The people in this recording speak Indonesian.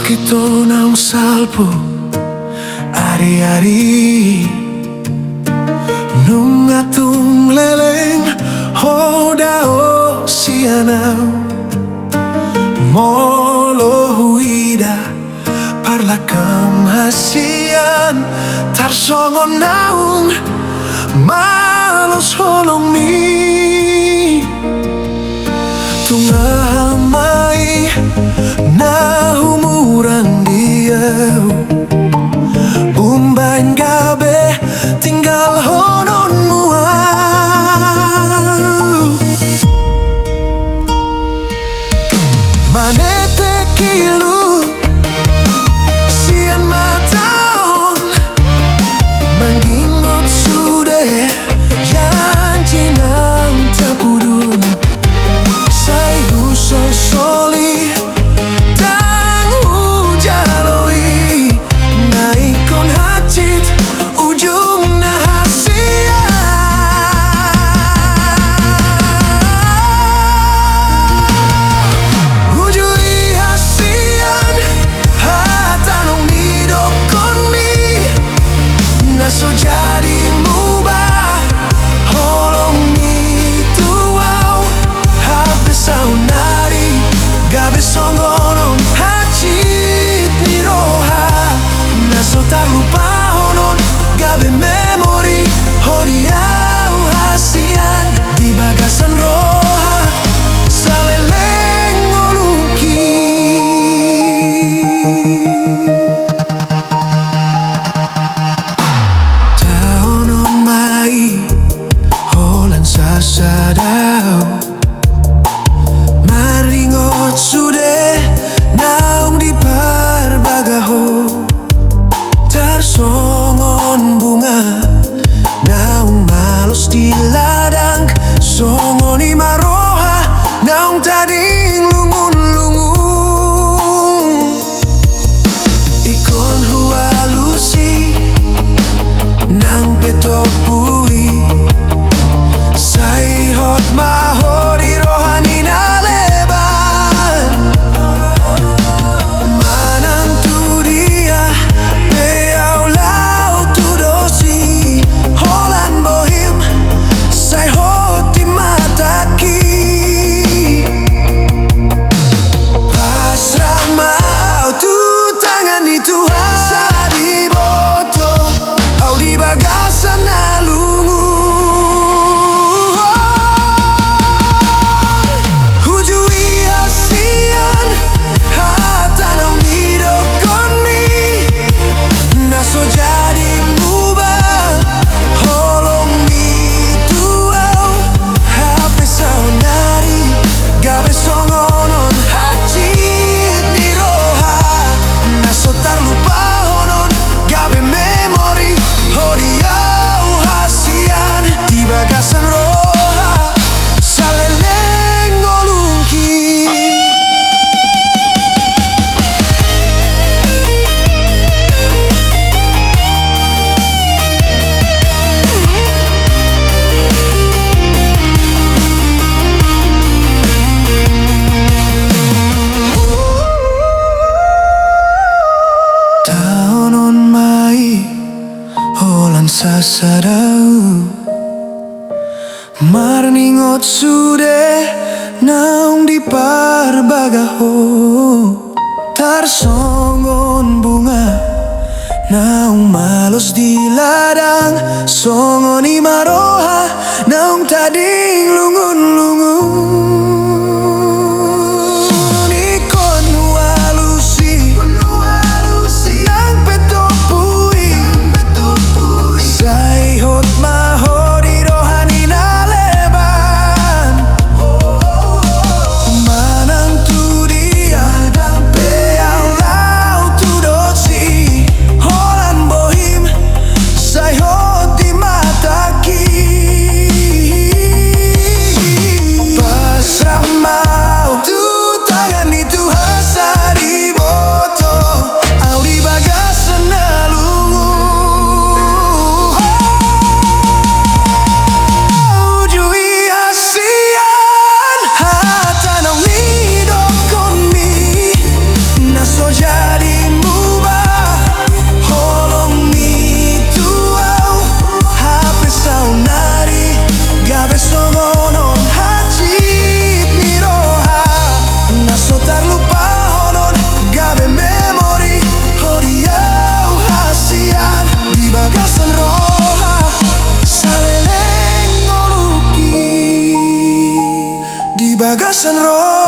Kito naung salpo ari-ari nung atung leleng hoda o sianau molo huida parla kemasian tarsongon naung malos holong mi tungah mai na umuran dia umban gabe tinggal honon muau manete kilu sian mataon mangingot sude janji nang tapudun sai usol soli tak lupa honon gabe memori horiau hasian di bagasan roha saleleng ngoluki taonon mai holan sasadau maringot sude naung di parbagaho songon bunga naung malos di ladang songoni maroha naung tading lungun-lungun ikon hualusi nang petopui sai hot mahori rohani naleban manantu dia sasadau marningot sude naung di parbagaho tarsongon bunga naung malos di ladang songoni maroha naung tading lungun-lungun labasan roh